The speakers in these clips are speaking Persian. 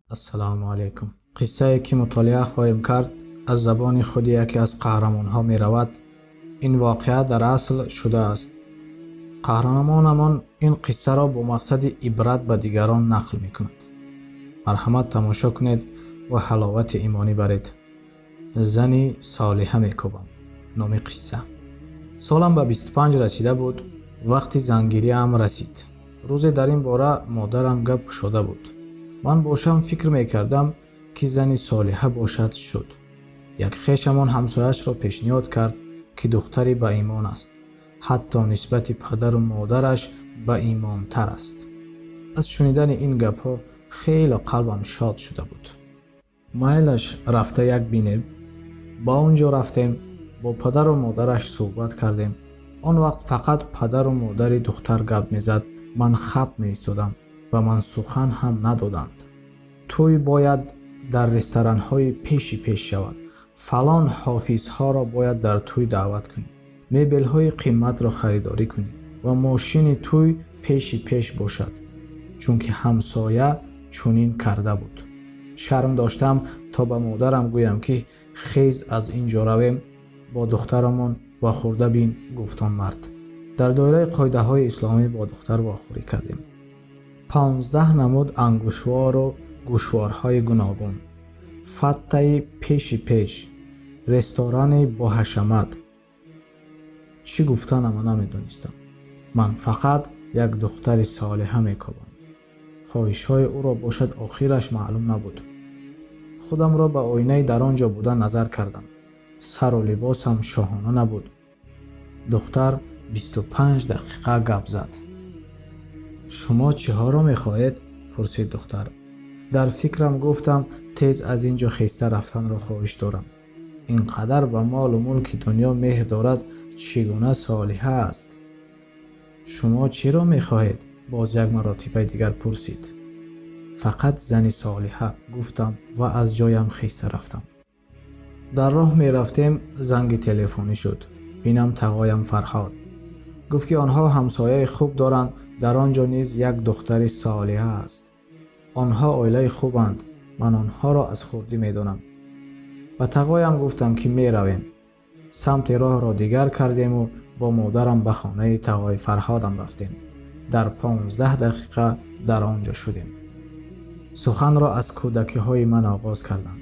ассалому алайкум. Қиссае ки мутолиа хоҳем кард аз забони худи яке аз қаҳрамонҳо меравад. ин воқеа дар асл шудааст. қаҳрамонамон ин қиссаро бо мақсади ибрат ба дигарон нақл мекунад. марҳамат тамошо кунед ва ҳаловати имонӣ баред. зани солиҳа мекобам. номи қисса. солам ба 25 расида буд вақти зангириам расид. рӯзе дар ин бора модарам гап кушода буд. ман бошам фикр мекардам ки зани солиҳа бошад шуд. як хешамон ҳамсояшро пешниҳод кард ки духтари ба имон аст. ҳатто нисбати падару модараш ба имонтар аст. аз шунидани ин гапҳо хело қалбам шод шуда буд. майлаш рафта як бинем. ба он ҷо рафтем, бо падару модараш суҳбат кардем. он вақт фақат падару модари духтар гап мезад. ман хаб меистодам ва ман сухан ҳам надоданд. тӯй бояд дар ресторанҳои пеши пеш шавад. фалон ҳофизҳоро бояд дар тӯй даъват кунӣ. мебелҳои қиматро харидорӣ кунӣ ва мошини тӯй пеши пеш бошад, чунки ҳамсоя чунин карда буд. шарм доштам то ба модарам гӯям ки хез аз ин ҷо равем. бо духтарамон ва хӯрда бин, гуфтон мард. дар доираи қоидаҳои исломӣ бо духтар вохӯрӣ кардем. 15 намуд ангушвору гӯшворҳои гуногун, фаттаи пеши пеш, ресторани боҳашамат. чӣ гуфтанама намедонистам. ман фақат як духтари солиҳа мекобам. хоҳишҳои ӯро бошад охираш маълум набуд. худамро ба оинаи дар он ҷо буда назар кардам. сару либосам шоҳона набуд. духтар 25 дақиқа гап зад. шумо чиҳоро мехоҳед? пурсид духтар. дар фикрам гуфтам тез аз ин ҷо хеста рафтанро хоҳиш дорам. ин қадар ба молу мулки дунё меҳр дорад чӣ гуна солиҳа аст. шумо чиро мехоҳед? боз як маротибаи дигар пурсид. фақат зани солиҳа, гуфтам ва аз ҷоям хеста рафтам. дар роҳ мерафтем, занги телефонӣ шуд. бинам тағоям Фарҳод. гуфт ки онҳо ҳамсояи хуб доранд. дар он ҷо низ як духтари солиҳа аст. онҳо оилаи хубанд. ман онҳоро аз хурдӣ медонам. ба тағоям гуфтам ки меравем. самти роҳро дигар кардему бо модарам ба хонаи тағои Фарҳодам рафтем. дар 15 дақиқа дар он ҷо шудем. суханро аз кӯдакиҳои ман оғоз кардам.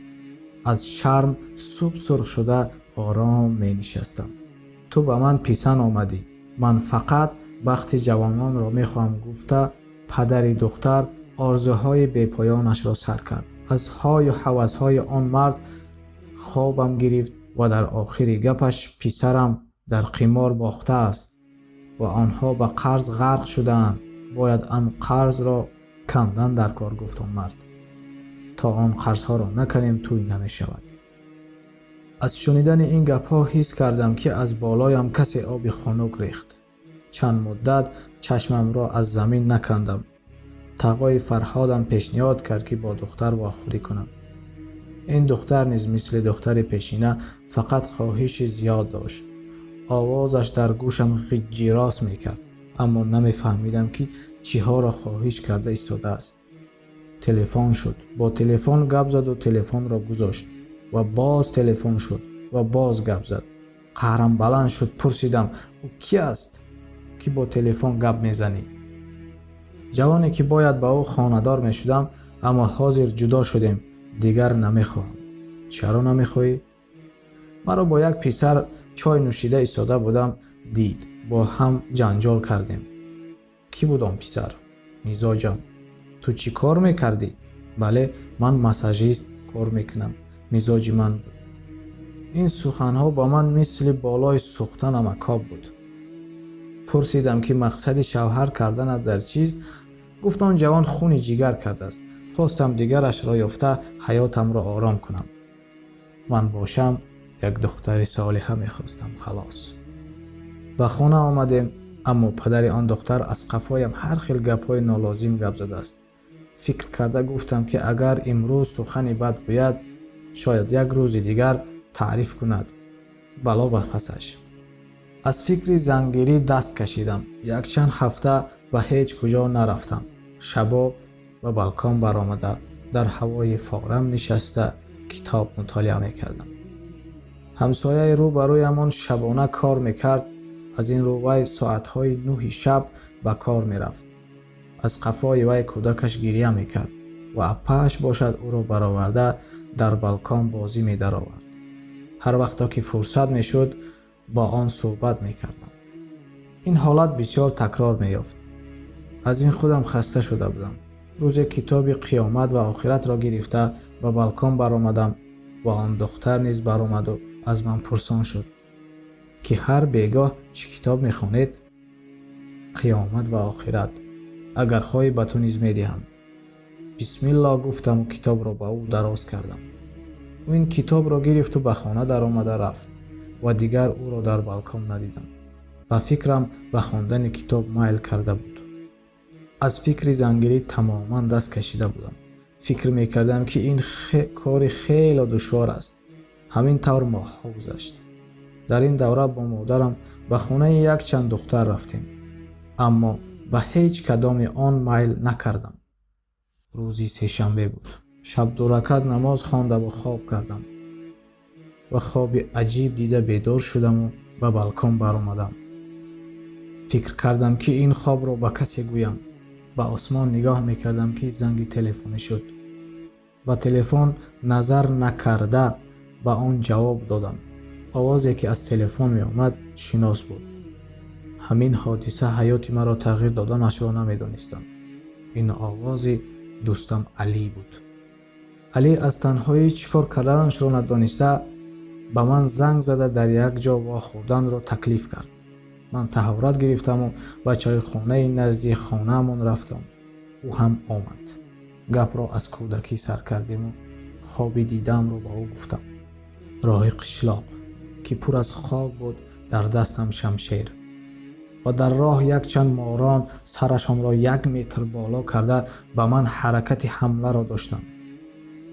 аз шарм суб сурх шуда ором менишастам. ту ба ман писан омадӣ. ман фақат бахти ҷавононро мехоҳам, гуфта падари духтар орзуҳои бепоёнашро сар кард. аз ҳою ҳавасҳои он мард хобам гирифт ва дар охири гапаш писарам дар қимор бохтааст ва онҳо ба қарз ғарқ шудаанд. бояд ан қарзро кандан дар кор, гуфт он мард. то он қарзҳоро наканем, тӯй намешавад. аз шунидани ин гапҳо ҳис кардам ки аз болоям касе оби хунук рехт. чанд муддат чашмамро аз замин накандам. тағои Фарҳодам пешниҳод кард ки бо духтар вохӯрӣ кунам. ин духтар низ мисли духтари пешина фақат хоҳиши зиёд дошт. овозаш дар гӯшам ғиҷҷирос мекард, аммо намефаҳмидам ки чиҳоро хоҳиш карда истодааст. телефон шуд. бо телефон гап заду телефонро гузошт ва боз телефон шуд ва боз гап зад. қаҳрам баланд шуд. пурсидам: ӯ ки аст, ки бо телефон гап мезанӣ? ҷавоне ки бояд ба ӯ хонадор мешудам, аммо ҳозир ҷудо шудем, дигар намехоҳам. чаро намехоҳӣ? маро бо як писар чой нӯшида истода будам, дид. бо ҳам ҷанҷол кардем. кӣ буд он писар? мизоҷам. ту чӣ кор мекардӣ? бале, ман массажист кор мекунам. мизоҷи ман буд. ин суханҳо ба ман мисли болои сӯхта намакоб буд. пурсидам ки мақсади шавҳар карданат дар чист? гуфт он ҷавон хуни ҷигар кардааст. хостам дигарашро ёфта ҳаётамро ором кунам. ман бошам як духтари солиҳа мехостам, халос. ба хона омадем, аммо падари он духтар аз қафоям ҳар хел гапҳои нолозим гап задааст. фикр карда гуфтам ки агар имрӯз сухани бад гӯяд, шояд як рӯзи дигар таъриф кунад. бало ба пасаш. аз фикри зангирӣ даст кашидам. якчанд ҳафта ба ҳеҷ куҷо нарафтам. шабо ба балкон баромада در هوای فارم نشسته کتاب مطالعه میکردم. همسایه روبرویمان شبانه کار میکرد. از این رو وی ساعتهای 9 شب به کار میرفت. از قفای وی کودکش گریه میکرد و اپه‌اش باشد او را برآورده در بالکن بازی می‌درآورد. هر وقتا که فرصت میشد با آن صحبت میکردم. این حالت بسیار تکرار می‌یافت. از این خودم خسته شده بودم. روز کتاب قیامت و آخرت را گرفته به بالکن برآمدم و آن دختر نیز برآمد و از من پرسان شد که هر بیگاه چه کتاب می‌خوانید؟ قیامت و آخرت. اگر خواهی به تو نیز می‌دهم. بسم الله گفتم و کتاب را به او دراز کردم. او این کتاب را گرفت و به خانه در آمده رفت و دیگر او را در بالکن ندیدم. و فکرم به خواندن کتاب مایل کرده بود. از فکر زنگیری تماما دست کشیده بودم. فکر میکردم که این کار خیلی دشوار است. همین طور ماه‌ها گذشت. در این دوره با مادرم به خانه یک چند دختر رفتیم. اما به هیچ کدام آن مایل نکردم. روزی سه‌شنبه بود. شب 2 رکعت نماز خوانده و خواب کردم. و خواب عجیب دیده بیدار شدم و به بالکن برآمدم. فکر کردم که این خواب را به کسی گویم. به آسمان نگاه میکردم که زنگ تلفنی شد. با تلفن نظر نکرده به آن جواب دادم. آوازی که از تلفن می آمد شناس بود. همین حادثه حیات مرا تغییر دادنش را نمیدانستم. این آواز دوستم علی بود. علی از تنهایی چیکار کردنش را ندانسته به من زنگ زده در یک جا واخوردن را تکلیف کرد. من طهارت گرفتم و به چایخانه نزدیک خانه‌مان رفتم. او هم آمد. گپ را از کودکی سر کردیم و خوابی دیدم را به او گفتم. راه قشلاق که پر از خاک بود، در دستم شمشیر و در راه یک چند ماران سرشان را 1 متر بالا کرده به من حرکت حمله را داشتند.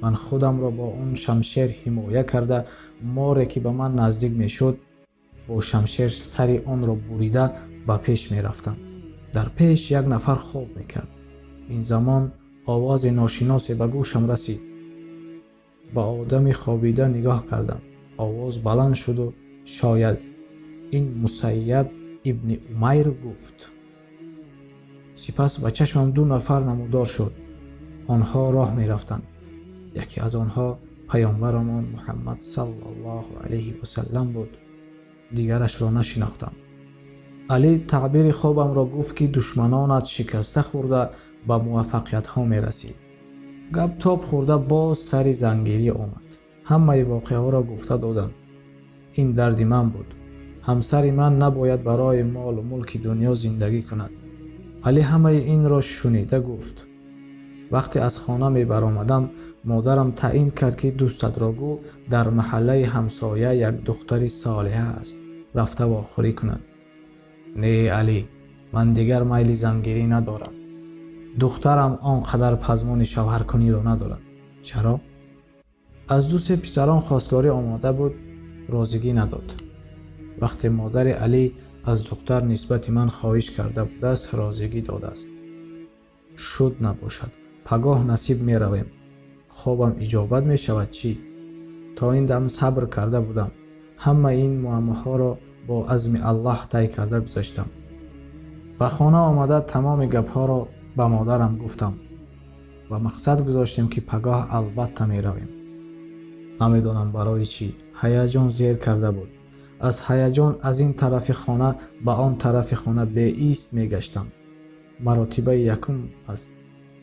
من خودم را با اون شمشیر حمایه کرده ماری که به من نزدیک می شد با شمشیر سری آن را بریده به پیش می رفتم. در پیش یک نفر خواب می کرد. این زمان آواز ناشناسی به گوشم رسید. با آدمی خوابیده نگاه کردم. آواز بلند شد و شاید این مسیب ابن امیر گفت. سپس به چشمم 2 نفر نمودار شد. آنها راه می رفتند. یکی از آنها پیامبرمان محمد صلی الله علیه و سلم بود. دیگرش را نشناختم. علی تعبیر خوابم را گفت که دشمنانت شکسته خورده به موفقیت ها می رسید. گپ تاب خورده باز سری زنگیری آمد. همه واقعه ها را گفته دادم. این درد من بود. همسر من نباید برای مال و ملک دنیا زندگی کند. علی همه این را شنیده گفت. وقتی از خانه می برآمدم مادرم تعیین کرد که دوستت را گو در محله همسایه یک دختری صالحه است. رفته واخوری کند. نه علی، من دیگر میل زنگیری ندارم. دخترم آنقدر پزمان شوهرکنی را ندارد. چرا؟ از 2 پسران خواستگاری آماده بود، رازگی نداد. وقتی مادر علی از دختر نسبت من خواهش کرده بود است، رازگی داده است. شد نباشد. پگاه نصیب می رویم. خوابم اجابت می شود چی؟ تا این دم صبر کرده بودم. همه این معماها را با عزم الله طی کرده گذاشتم. به خانه آمده تمام گپها را به مادرم گفتم و مقصد گذاشتیم که پگاه البته می رویم. نمیدانم برای چی. هیجان زیر کرده بود. از هیجان از این طرف خانه به آن طرف خانه به ایست می گشتم. مراتبه یکم است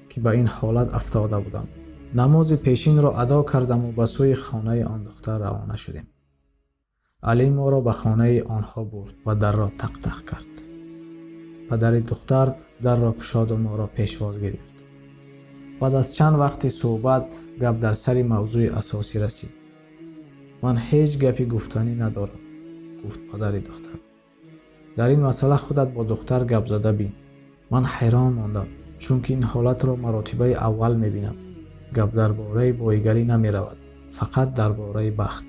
که به این حالت افتاده بودم. نماز پیشین را ادا کردم و به سوی خانه آن دختر روانه شدیم. علی ما را به خانه آنها برد و در را تق تق کرد. پدر دختر در را گشاد و ما را پیشواز گرفت. بعد از چند وقت صحبت گپ در سر موضوع اساسی رسید. من هیچ گپی گفتنی ندارم، گفت پدر دختر. در این مسئله خودت با دختر گپ زده بین. من حیران ماندم چون که این حالت را مراتبه اول میبینم. گپ درباره بایگری نمی رود، فقط درباره بخت.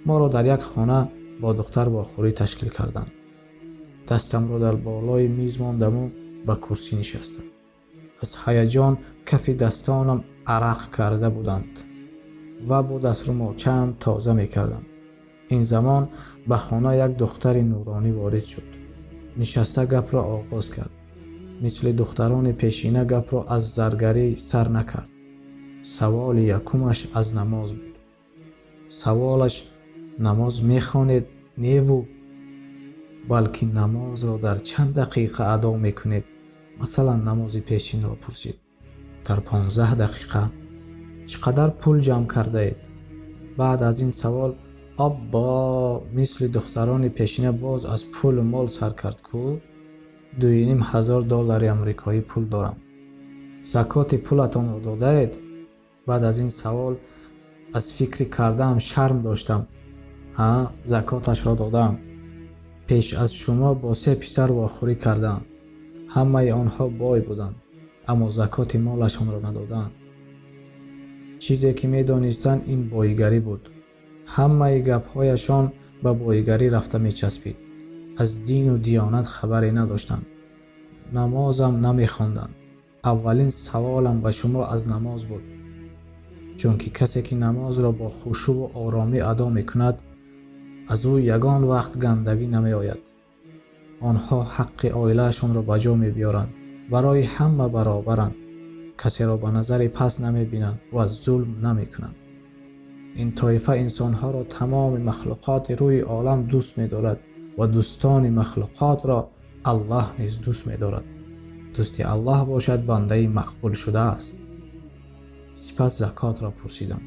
ما را در یک خانه با دختر واخوری تشکیل کردند. دستم را در بالای میز ماندم و به کرسی نشستم. از هیجان کف دستانم عرق کرده بودند و با دسترومالچه‌ام تازه می‌کردم. این زمان به خانه یک دختر نورانی وارد شد. نشسته گپ را آغاز کرد. مثل دختران پیشینه گپ را از زرگری سر نکرد. سوال یکمش از نماز بود. سوالش نماز می‌خوانید نیو، بلکه نماز را در چند دقیقه ادا می‌کنید؟ مثلا نماز پیشین را پرسید. در 15 دقیقه. چقدر پول جمع کرده اید؟ بعد از این سوال ابا مثل دختران پیشینه باز از پول مال سر کرد کو $2,500 امریکایی پول دارم. زکات پولتان را داده اید؟ بعد از این سوال از فکر کردم شرم داشتم. زکاتش را دادم. پیش از شما با 3 پسر واخوری کردم. همه آنها بای بودند اما زکات مالشان را ندادند. چیزی که می دانستند این بایگری بود. همه گپ‌هایشان به بایگری رفته می چسبید. از دین و دیانت خبری نداشتند. نمازم نمی خواندند. اولین سوالم به شما از نماز بود. چون که کسی که نماز را با خشوع و آرامی ادا می کند از او یگان وقت گندگی نمی آید. آنها حق عائله‌شان را به جا می بیارند. برای همه برابرند. کسی را به نظر پس نمی بینند و ظلم نمی کنند. این طایفه انسانها را تمام مخلوقات روی عالم دوست می دارد و دوستان مخلوقات را الله نیز دوست می دارد. دوستی الله باشد بنده مقبول شده است. سپس زکات را پرسیدم،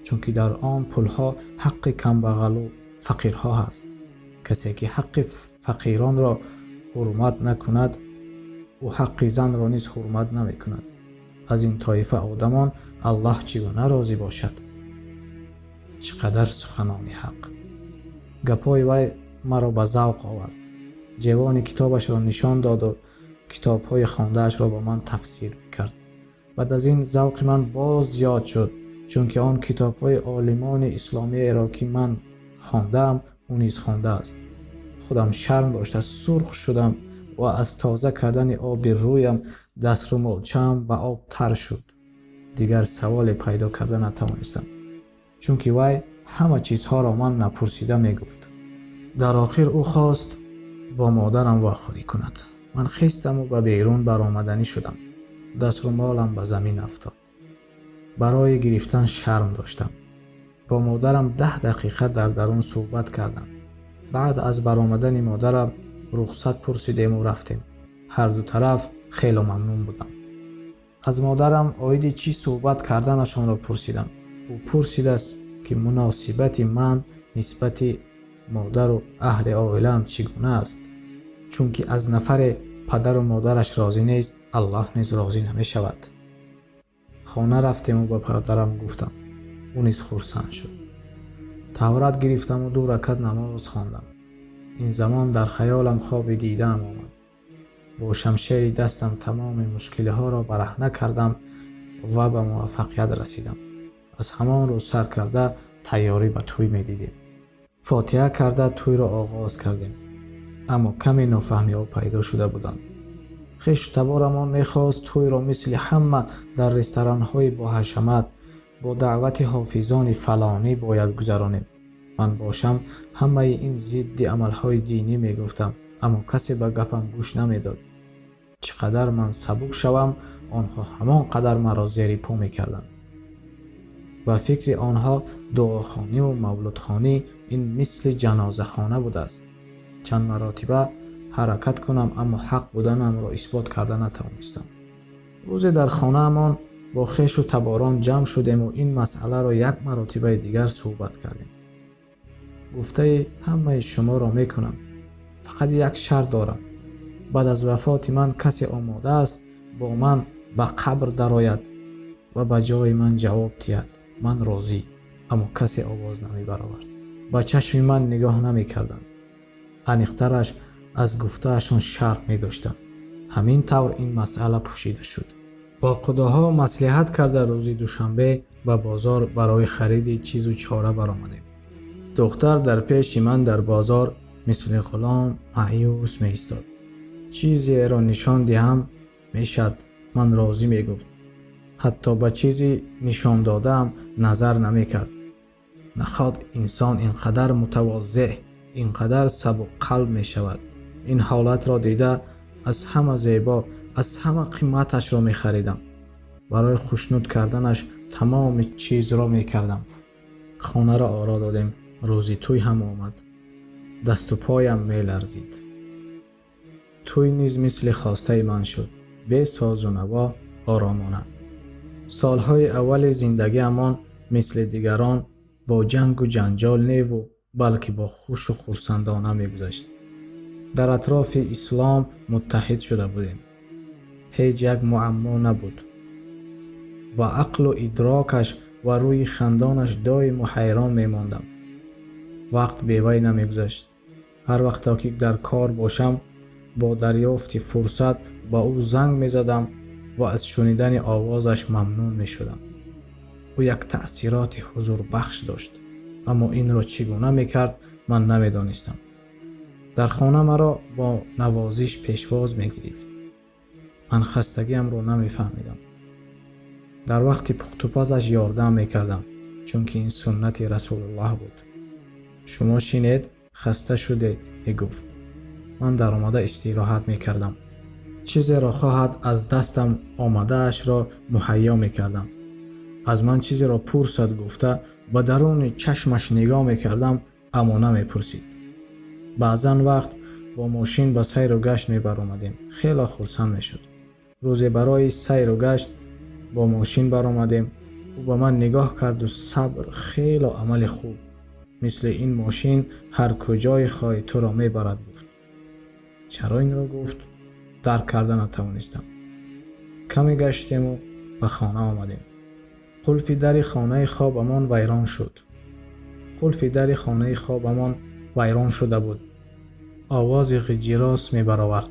چون که در آن پولها حق کمبغل و فقیرها هست. کسی که حق فقیران را حرمت نکند او حق زن را نیز حرمت نمی کند. از این طایفه آدمان الله چگونه راضی باشد؟ چقدر سخنان حق. گپای وی مرا به ذوق آورد. جوان کتابش را نشان داد و کتاب‌های خوانده‌اش را با من تفسیر می‌کرد. بعد از این ذوق من باز زیاد شد، چون که آن کتاب‌های عالمان اسلامی عراقی من خواندم او نیز خوانده است. خودم شرم داشته سرخ شدم و از تازه کردن آب رویم دسترومالچه‌ام به آب تر شد. دیگر سوال پیدا کرده نتوانستم، چون که وی همه چیزها را من نپرسیده میگفت. در آخر او خواست با مادرم واخوری کند. من خستم و به بیرون برآمدنی شدم. دسترومالم به زمین افتاد. برای گرفتن شرم داشتم. با مادرم 10 دقیقه در درون صحبت کردم. بعد از برآمدن مادرم رخصت پرسیدیم و رفتیم. هر دو طرف خیلی ممنون بودند. از مادرم عاید چی صحبت کردنشان را پرسیدم. او پرسید است که مناسبت من نسبت مادر و اهل عائله‌ام چگونه است. چون که از نفر پدر و مادرش راضی نیست الله نیز راضی نمی شود. خانه رفتیم و به پدرم گفتم. او نیز خرسند شد. تورات گرفتم و 2 رکعت نماز خواندم. این زمان در خیالم خواب دیدم آمد. با شمشیر دستم تمام مشکل‌ها را برهنه کردم و به موفقیت رسیدم. از همان روز سر کرده تیاری به توی می دیدیم. فاتحه کرده توی را آغاز کردیم. اما کمی نافهمی‌ها پیدا شده بودند. خویشتبارمان می‌خواست توی را مثل همه در رستوران‌های با حشمت با دعوت حافظان فلانی باید گذرانیم. من باشم همه این ضد عمل‌های دینی می‌گفتم، اما کسی به گپم گوش نمی‌داد. چقدر من سبک شوم آنها همان قدر مرا زیر پا می‌کردند. و فکر آنها دعاخوانی و مولودخوانی این مثل جنازه خانه بوده است. چند مراتبه حرکت کنم اما حق بودنم را اثبات کرده نتوانستم. روزی در خانه امان با خویش و تباران جمع شدیم و این مسئله را 1 مرتبه دیگر صحبت کردیم. گفته همه شما را میکنم، فقط 1 شرط دارم. بعد از وفات من کسی آماده است با من به قبر درآید و به جای من جواب دهد من راضی. اما کسی آواز نمی برآورد. با چشم من نگاه نمی کردند. انیخترش از گفتهشان شرم می داشتند. همین طور این مسئله پوشیده شد. با خداها مصلحت کرده روزی دوشنبه به بازار برای خرید چیز و چاره برآمدیم. دختر در پیش من در بازار مثل غلام مایوس می ایستاد. چیزی را نشان دهم میشد من راضی می گفت. حتی به چیزی نشان داده هم نظر نمی کرد. نخواد انسان اینقدر متواضع، اینقدر سبک قلب می شود. این حالت را دیده از همه زیبا، از همه قیمتش را می خریدم. برای خوشنود کردنش تمام چیز را می کردم. خانه را آرا دادیم. روزی توی هم آمد. دست و پایم می لرزید. توی نیز مثل خواسته من شد. به ساز و نوا، آرامانه. سالهای اول زندگی امان مثل دیگران با جنگ و جنجال نیو، بلکه با خوش و خرسندانه می گذشت. در اطراف اسلام متحد شده بودیم. هیچ یک معما نبود. با عقل و ادراکش و روی خندانش دایم و حیران می ماندم. وقت بیوی نمی گذشت. هر وقت که در کار باشم با دریافت فرصت با او زنگ می زدم و از شنیدن آوازش ممنون می شدم. او یک تأثیرات حضور بخش داشت، اما این را چگونه می کرد من نمی دانستم. در خانه مرا با نوازش پیشواز می گرفت. من خستگیم را نمی فهمیدم. در وقت پخت و پزش یاردم می کردم، چون که این سنت رسول الله بود. شما شنید خسته شدید می گفت. من در آمده استراحت می کردم. چیزی را خواهد از دستم آمده اش را مهیا می کردم. از من چیزی را پرسد گفته با درون چشمش نگاه می کردم، اما نمی پرسید. بعضن وقت با ماشین به سیر و گشت می بر آمدیم. خیلی خرسند می شد. روزی برای سیر و گشت با ماشین بر آمدیم. او با من نگاه کرد و صبر، خیلی عمل خوب. مثل این ماشین هر کجای خواهی تو را می برد گفت. چرا این را گفت؟ درک کردن نتوانستم. کمی گشتیم و به خانه آمدیم. قلف در خانه خوابمان ویران شد. قلف در خانه خوابمان ویران شده بود. آواز غجراس می برآورد.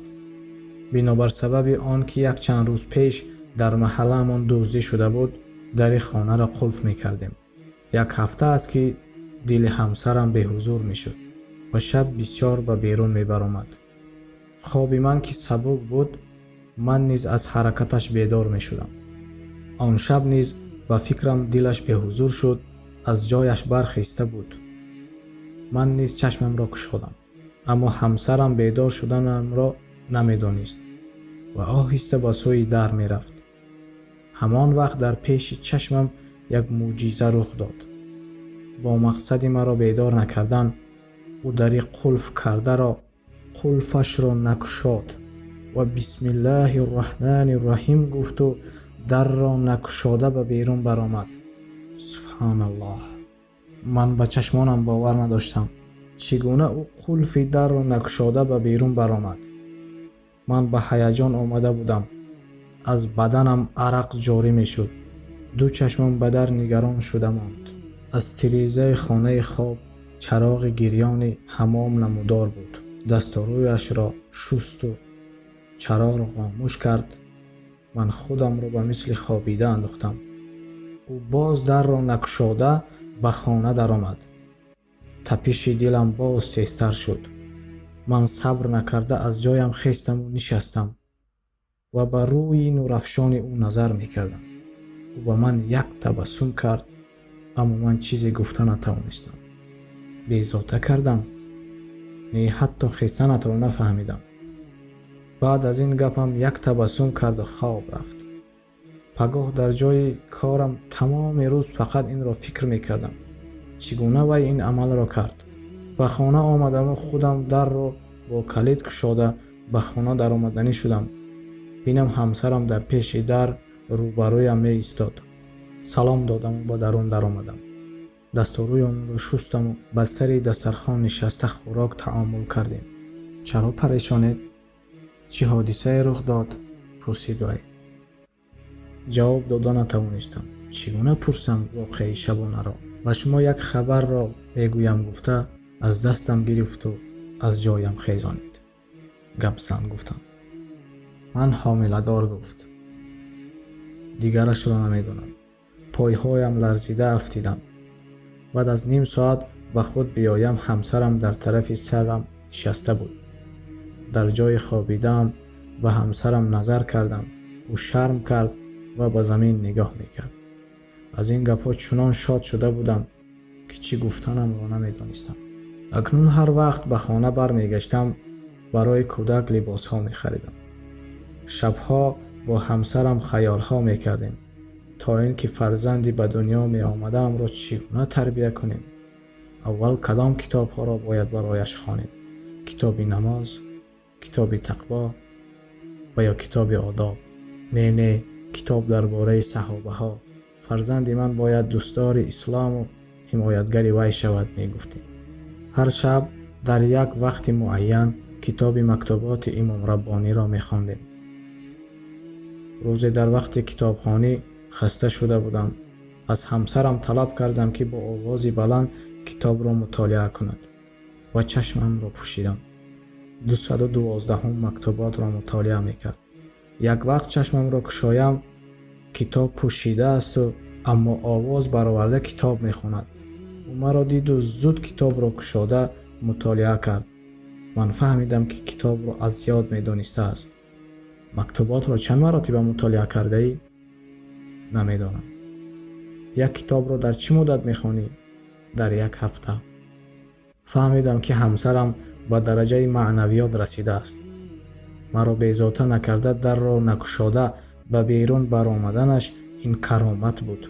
بنابر سبب آن که یک چند روز پیش در محله من دزدی شده بود، در خانه را قلف می کردیم. یک هفته است که دل همسرم به حضور می شد و شب بسیار به بیرون می برآمد. خواب من که سبک بود، من نیز از حرکتش بیدار می شدم. آن شب نیز با فکرم دلش به حضور شد، از جایش برخیسته بود. من نیز چشمم را گشودم، اما همسرم بیدار شدنم را نمی دانست و آهسته به سوی در می رفت. همان وقت در پیش چشمم یک معجزه رخ داد. با مقصد مرا بیدار نکردن، او در قلف کرده را قلفش را نگشاد و بسم الله الرحمن الرحیم گفت و در را نگشاده به بیرون برآمد. سبحان الله. من به چشمانم باور نداشتم. چگونه او قلف در را نگشاده به بیرون برآمد؟ من به هیجان آمده بودم. از بدنم عرق جاری می شد. دو چشمم به در نگران شده ماند. از تریزه خانه خواب چراغ گریان حمام نمودار بود. دست و رویش را شست و چراغ را خاموش کرد. من خودم را به مثل خوابیده انداختم. او باز در را نگشاده به خانه در آمد. تپش دلم باز تیزتر شد. من صبر نکرده از جایم خیستم و نشستم و به روی نورافشان او نظر می کردم. او به من یک تبسم کرد، اما من چیزی گفته نتوانستم. بی‌ذاته کردم. نه حتی خیستنت را نفهمیدم. بعد از این گپم یک تبسم کرد و خواب رفت. پگاه در جای کارم تمام روز فقط این را فکر می کردم. چگونه وی این عمل را کرد؟ به خانه آمدم و خودم در را با کلید گشاده به خانه در آمدنی شدم. بینم همسرم در پیش در روبرویم می ایستاد. سلام دادم و با درون در آمدم. دست و روی آن را شستم و به سر دسترخوان نشسته خوراک تعامل کردیم. چرا پریشانید؟ چه حادثه رخ داد؟ پرسید وی. جواب دادن نتوانستم. چگونه پرسم واقعی شبانه را؟ و شما یک خبر را بگویم گفته از دستم گرفت و از جایم خیزانید. گپسن گفتم. من حامله دار گفت. دیگرش را نمیدونم. پایهایم لرزیده افتیدم. بعد از نیم ساعت به خود بیایم همسرم در طرف سرم نشسته بود. در جای خوابیدم به همسرم نظر کردم. او شرم کرد و به زمین نگاه میکرد. از این گپ‌ها چنان شاد شده بودم که چی گفتنم را نمیدانستم. اکنون هر وقت به خانه برمیگشتم برای کودک لباس‌ها می‌خریدم. شب‌ها با همسرم خیال‌ها می‌کردیم تا اینکه فرزندی به دنیا می‌آمده‌ام را چگونه تربیت کنیم. اول کدام کتاب‌ها را باید برایش خوانیم؟ کتاب نماز، کتاب تقوا و یا کتاب آداب؟ نه، کتاب درباره صحابه‌ها. فرزند من باید دوستدار اسلام و حمایتگر وی شود می‌گفتیم. هر شب در یک وقت معین کتاب مکتوبات امام ربانی را می‌خواندیم. روزی در وقت کتابخوانی خسته شده بودم. از همسرم طلب کردم که با آوازی بلند کتاب را مطالعه کند و چشمم را پوشیدم. 212 مکتوبات را مطالعه می‌کرد. یک وقت چشمم را گشایم، کتاب پوشیده است و اما آواز برآورده کتاب می‌خواند. او مرا دید و زود کتاب را گشاده مطالعه کرد. من فهمیدم که کتاب را از یاد می‌دانسته است. مکتوبات را چند مرتبه مطالعه کرده ای؟ نمیدانم. یک کتاب را در چه مدت می‌خوانی؟ در یک هفته. فهمیدم که همسرم به درجه معنویات رسیده است. مرا بی‌ذاته نکرده در را نگشاده به بیرون برآمدنش این کرامت بود.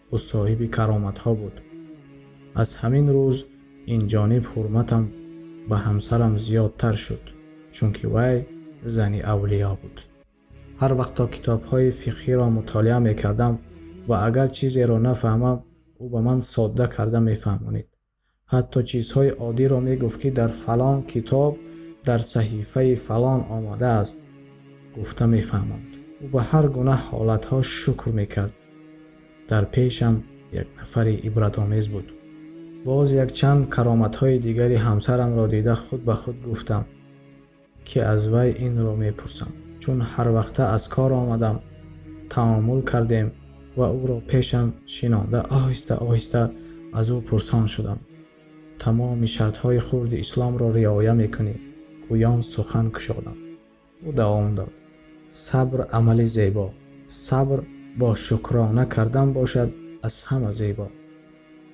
او صاحب کرامت‌ها بود. از همین روز این جانب حرمتم به همسرم زیادتر شد، چون که وی زنی اولیا بود. هر وقت تا کتاب‌های فقهی را مطالعه می‌کردم و اگر چیزی را نفهمم او به من ساده کرده می‌فهمانید. حتی چیزهای عادی را می‌گفت که در فلان کتاب در صحیفه فلان آمده است گفته می‌فهماند. او به هر گونه حالت‌ها شکر می‌کرد. در پیشم یک نفر عبرت‌آمیز بود. باز یک چند کرامت‌های دیگری همسرم را دیده خود به خود گفتم که از وی این را می‌پرسم، چون هر وقت از کار آمدم تعامل کردیم و او را پیشم شنانده آهسته آهسته از او پرسان شدم. تمام شرط‌های خرد اسلام را رعایت می‌کنی؟ گویان سخن گشادم. او دوام داد: صبر عمل زیبا. صبر با شکرانه کردن باشد از همه زیبا.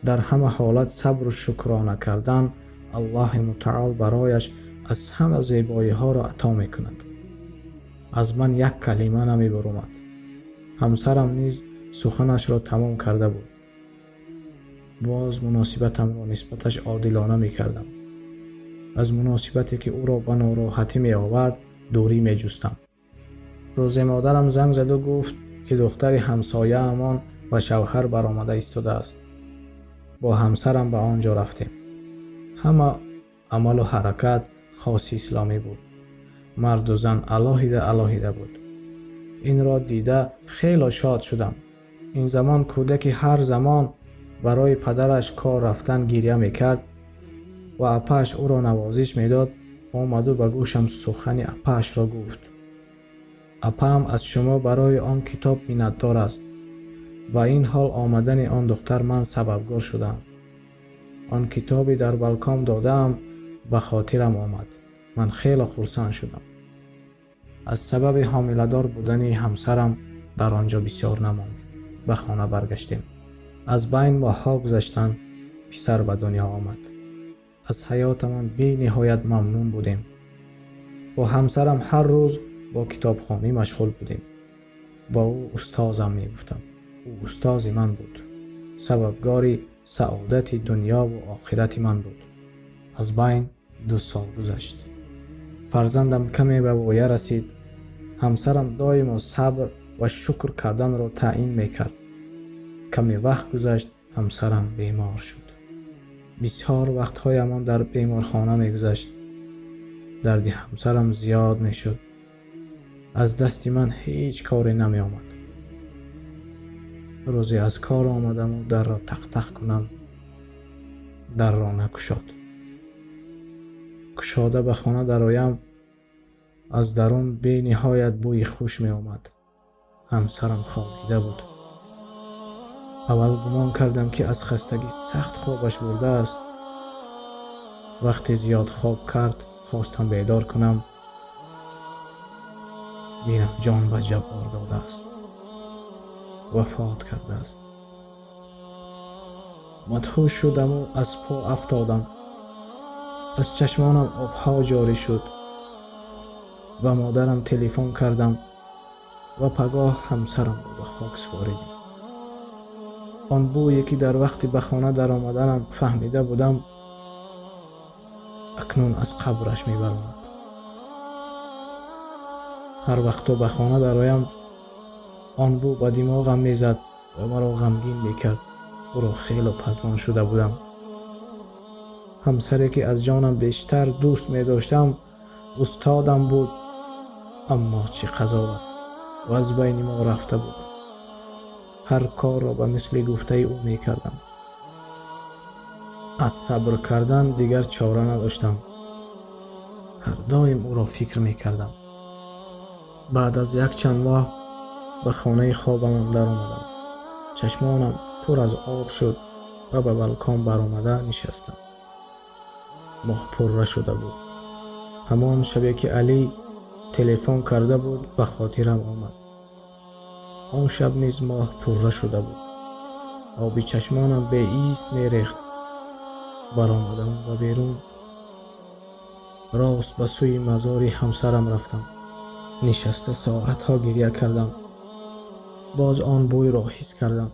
در همه حالت صبر و شکرانه کردن الله متعال برایش از همه زیبایی ها را عطا می کند. از من یک کلمه نمی برآمد. همسرم نیز سخنش را تمام کرده بود. باز مناسبتم را نسبتش عادلانه می کردم. از مناسبتی که او را به ناراحتی می آورد دوری می جستم. روزی مادرم زنگ زد و گفت که دختر همسایه امان و شوهر برآمده ایستاده است. با همسرم به آنجا رفتیم. همه عمل و حرکت خاص اسلامی بود. مرد و زن علاهیده بود. این را دیده خیلی شاد شدم. این زمان کودک هر زمان برای پدرش کار رفتن گریه میکرد و اپاش او را نوازش میداد. آمد و به گوشم سخن اپاش را گفت: اپام از شما برای آن کتاب منتدار است. با این حال آمدن آن دختر من سببگار شدم. آن کتابی در بالکام دادم به خاطرم آمد. من خیلی خرسند شدم. از سبب حامله‌دار بودن همسرم در آنجا بسیار نماندیم. به خانه برگشتیم. از بین ماه‌ها گذشتند. پسر به دنیا آمد. از حیاتمان بی نهایت ممنون بودیم. با همسرم هر روز با کتابخوانی مشغول بودیم. با او استادم میگفتم. او استاد من بود. سببگاری سعادت دنیا و آخرت من بود. از بین 2 سال گذشت. فرزندم کمی به ویه رسید. همسرم دائما صبر و شکر کردن را تعیین میکرد. کمی وقت گذشت همسرم بیمار شد. بسیار وقتهایمان در بیمارخانه میگذشت. درد همسرم زیاد میشد. از دست من هیچ کاری نمی آمد. روزی از کار آمدم و در را تق تق کنم. در را نگشاد. گشاده به خانه درآیم. از درون بی نهایت بوی خوش می آمد. همسرم خوابیده بود. اول گمان کردم که از خستگی سخت خوابش برده است. وقتی زیاد خواب کرد خواستم بیدار کنم. بینم جان به جبار داده است. وفات کرده است. مدهوش شدم و از پا افتادم. از چشمانم آبها جاری شد. به مادرم تلفن کردم و پگاه همسرم را به خاک سپاریدیم. آن بویی که در وقت به خانه در آمدنم فهمیده بودم اکنون از قبرش میبرآمد. هر وقت به خانه درآیم آن بو به دماغم میزد و مرا غمگین میکرد. او را خیلی پشیمان شده بودم. همسری که از جانم بیشتر دوست می‌داشتم استادم بود، اما چه قضاوت و از بین ما رفته بود. هر کار را به مثل گفته او می‌کردم. از صبر کردن دیگر چاره نداشتم. هر دایم او را فکر می‌کردم. بعد از یک چند ماه به خانه خوابم در آمدم. چشمانم پر از آب شد و به بالکن برآمده نشستم. ماه پره شده بود. همان شبی که علی تلفن کرده بود به خاطرم آمد. آن شب نیز ماه پره شده بود. آبی چشمانم به ایست میریخت. برآمدم و بیرون راست به سوی مزار همسرم رفتم. نشسته ساعتها گریه کردم. باز آن بوی را حس کردم.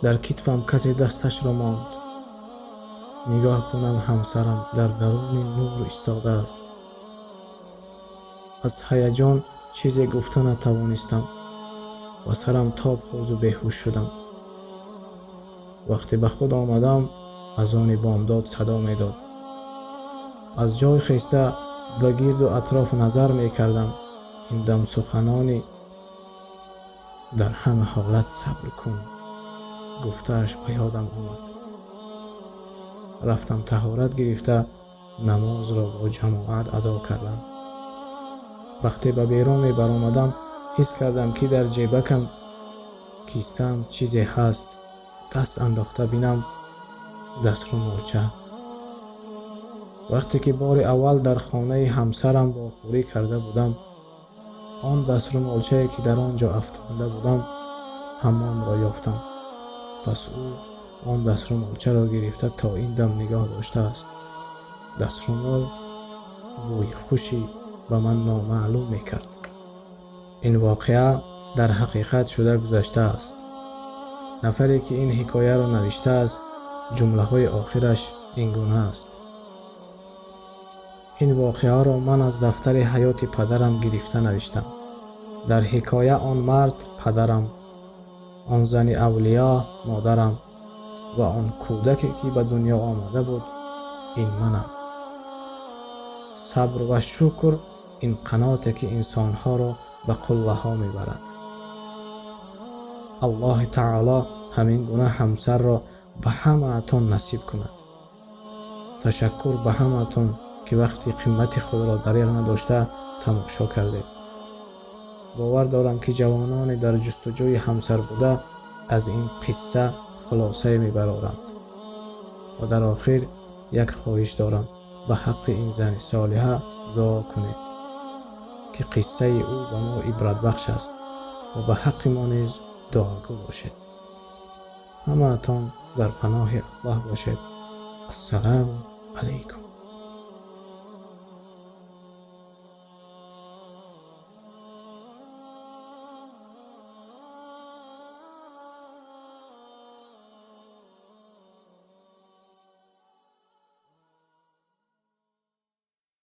در کتفم کسی دستش را ماند. نگاه کنم همسرم در درون نور ایستاده است. از هیجان چیزی گفته نتوانستم و سرم تاب خورد و بیهوش شدم. وقتی به خود آمدم از آن بامداد صدا میداد. از جای خیسته به گرد و اطراف نظر میکردم. این دم سخنانی در همه حالت صبر کن گفته‌اش به یادم آمد. رفتم طهارت گرفته نماز را با جماعت ادا کردم. وقتی به بیرون برآمدم حس کردم که در جیبکم کیستم چیزی هست. دست انداخته بینم دسترومالچه. وقتی که بار اول در خانه همسرم واخوری کرده بودم آن دسترومالچه‌ای که در آنجا افکنده بودم حمام را یافتم. پس او آن دسترومالچه را گرفته تا این دم نگاه داشته است. دسترومال بوی خوشی به من نامعلوم میکرد. این واقعه در حقیقت شده گذشته است. نفری که این حکایه را نوشته است جمله های آخرش این گونه است: این واقعه را من از دفتر حیات پدرم گرفته نوشتم. در حکایه آن مرد پدرم، آن زن اولیا مادرم و آن کودکی که به دنیا آمده بود این منم. صبر و شکر این قناتی که انسانها را به قله ها میبرد. الله تعالی همین گونه همسر را به همه‌تان نصیب کند. تشکر به همه‌تان که وقتی قیمت خود را دریغ نداشته تماشا کردید. باور دارم که جوانانی در جستجوی همسر بوده از این قصه خلاصه میبرند. و در آخر یک خواهش دارم: به حق این زن صالحه دعا کنید که قصه او به ما عبرت بخش است و به حق ما نیز دعاگو باشید. همه‌تان در پناه الله باشید. السلام علیکم.